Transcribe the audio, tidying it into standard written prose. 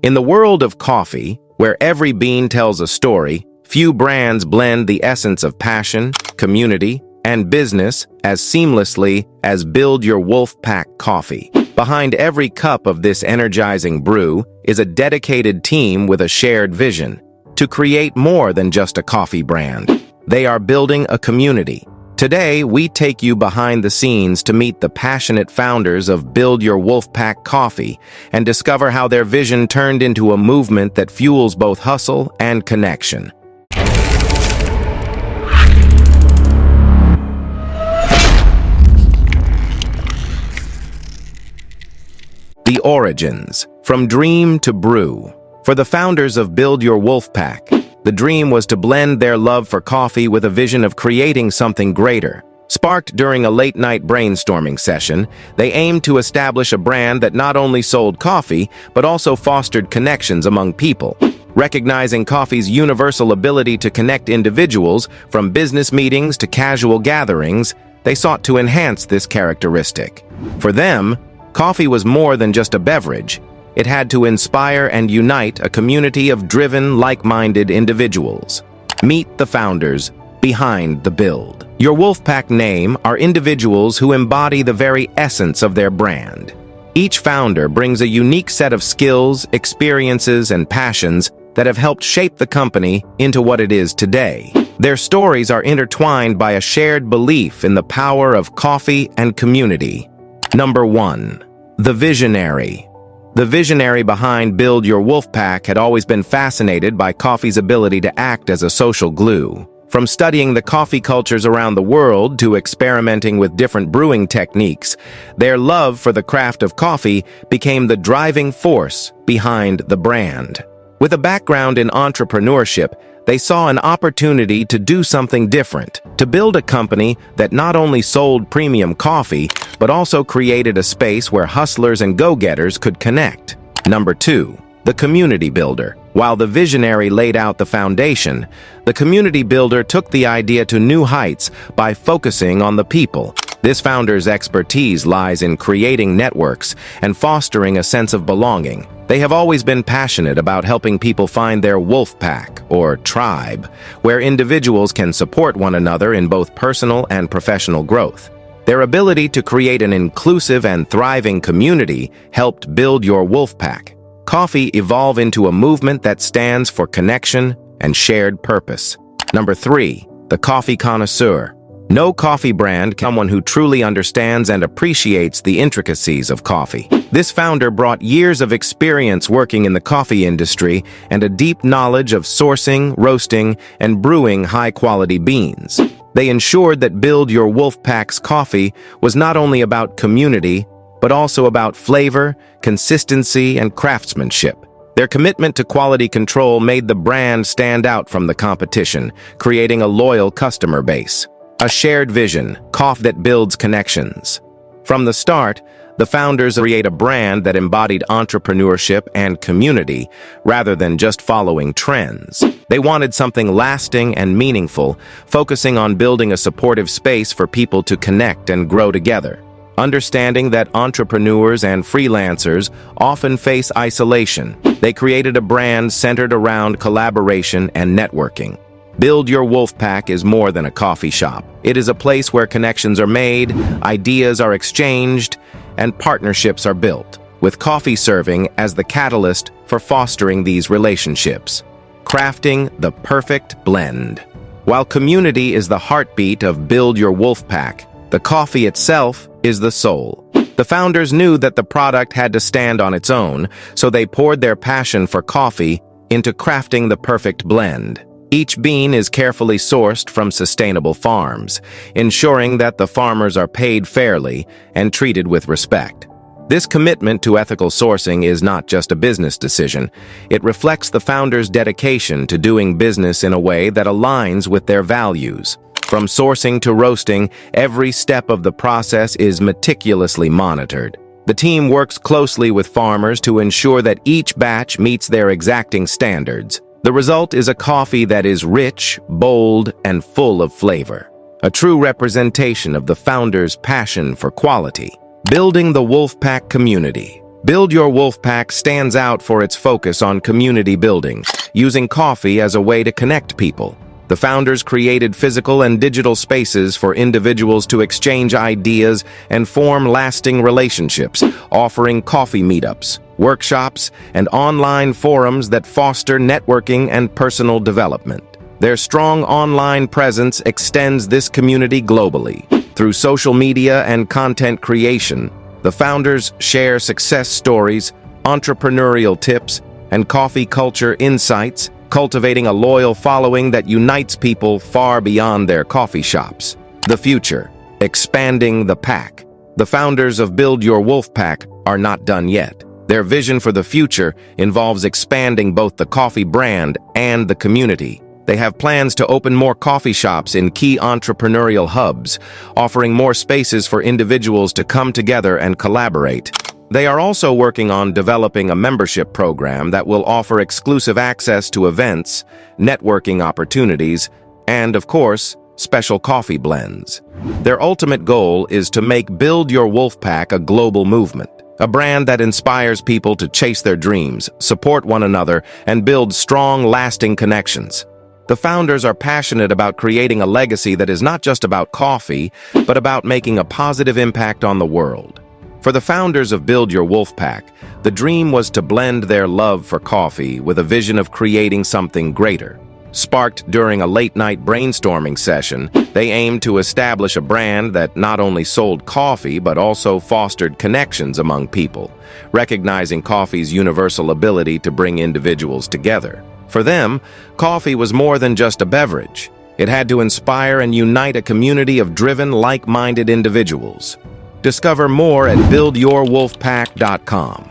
In the world of coffee, where every bean tells a story, few brands blend the essence of passion, community, and business as seamlessly as Build Your Wolfpack Coffee. Behind every cup of this energizing brew is a dedicated team with a shared vision to create more than just a coffee brand. They are building a community. Today, we take you behind the scenes to meet the passionate founders of Build Your Wolfpack Coffee and discover how their vision turned into a movement that fuels both hustle and connection. The origins, from dream to brew. For the founders of Build Your Wolfpack, the dream was to blend their love for coffee with a vision of creating something greater. Sparked during a late-night brainstorming session, they aimed to establish a brand that not only sold coffee, but also fostered connections among people. Recognizing coffee's universal ability to connect individuals, from business meetings to casual gatherings, they sought to enhance this characteristic. For them, coffee was more than just a beverage. It had to inspire and unite a community of driven, like-minded individuals. Meet the founders behind the Build Your Wolfpack name are individuals who embody the very essence of their brand. Each founder brings a unique set of skills, experiences, and passions that have helped shape the company into what it is today. Their stories are intertwined by a shared belief in the power of coffee and community. Number 1. The Visionary. The visionary behind Build Your Wolfpack had always been fascinated by coffee's ability to act as a social glue. From studying the coffee cultures around the world to experimenting with different brewing techniques, their love for the craft of coffee became the driving force behind the brand. With a background in entrepreneurship, they saw an opportunity to do something different, to build a company that not only sold premium coffee, but also created a space where hustlers and go-getters could connect. Number 2. The Community Builder. While the visionary laid out the foundation, the community builder took the idea to new heights by focusing on the people. This founder's expertise lies in creating networks and fostering a sense of belonging. They have always been passionate about helping people find their wolf pack, or tribe, where individuals can support one another in both personal and professional growth. Their ability to create an inclusive and thriving community helped Build Your Wolfpack Coffee evolve into a movement that stands for connection and shared purpose. Number 3. The Coffee Connoisseur. No coffee brand can someone who truly understands and appreciates the intricacies of coffee. This founder brought years of experience working in the coffee industry and a deep knowledge of sourcing, roasting, and brewing high-quality beans. They ensured that Build Your Wolfpack's coffee was not only about community, but also about flavor, consistency, and craftsmanship. Their commitment to quality control made the brand stand out from the competition, creating a loyal customer base. A shared vision, coffee that builds connections. From the start, the founders create a brand that embodied entrepreneurship and community, rather than just following trends. They wanted something lasting and meaningful, focusing on building a supportive space for people to connect and grow together. Understanding that entrepreneurs and freelancers often face isolation, they created a brand centered around collaboration and networking. Build Your Wolfpack is more than a coffee shop. It is a place where connections are made, ideas are exchanged, and partnerships are built, with coffee serving as the catalyst for fostering these relationships. Crafting the perfect blend. While community is the heartbeat of Build Your Wolfpack, the coffee itself is the soul. The founders knew that the product had to stand on its own, so they poured their passion for coffee into crafting the perfect blend. Each bean is carefully sourced from sustainable farms, ensuring that the farmers are paid fairly and treated with respect. This commitment to ethical sourcing is not just a business decision. It reflects the founders' dedication to doing business in a way that aligns with their values. From sourcing to roasting, every step of the process is meticulously monitored. The team works closely with farmers to ensure that each batch meets their exacting standards. The result is a coffee that is rich, bold, and full of flavor. A true representation of the founders' passion for quality. Building the Wolfpack community. Build Your Wolfpack stands out for its focus on community building, using coffee as a way to connect people. The founders created physical and digital spaces for individuals to exchange ideas and form lasting relationships, offering coffee meetups, workshops, and online forums that foster networking and personal development. Their strong online presence extends this community globally. Through social media and content creation, the founders share success stories, entrepreneurial tips, and coffee culture insights, cultivating a loyal following that unites people far beyond their coffee shops. The future, expanding the pack. The founders of Build Your Wolfpack are not done yet. Their vision for the future involves expanding both the coffee brand and the community. They have plans to open more coffee shops in key entrepreneurial hubs, offering more spaces for individuals to come together and collaborate. They are also working on developing a membership program that will offer exclusive access to events, networking opportunities, and, of course, special coffee blends. Their ultimate goal is to make Build Your Wolfpack a global movement, a brand that inspires people to chase their dreams, support one another, and build strong, lasting connections. The founders are passionate about creating a legacy that is not just about coffee, but about making a positive impact on the world. For the founders of Build Your Wolfpack, the dream was to blend their love for coffee with a vision of creating something greater. Sparked during a late-night brainstorming session, they aimed to establish a brand that not only sold coffee but also fostered connections among people, recognizing coffee's universal ability to bring individuals together. For them, coffee was more than just a beverage. It had to inspire and unite a community of driven, like-minded individuals. Discover more at buildyourwolfpack.com.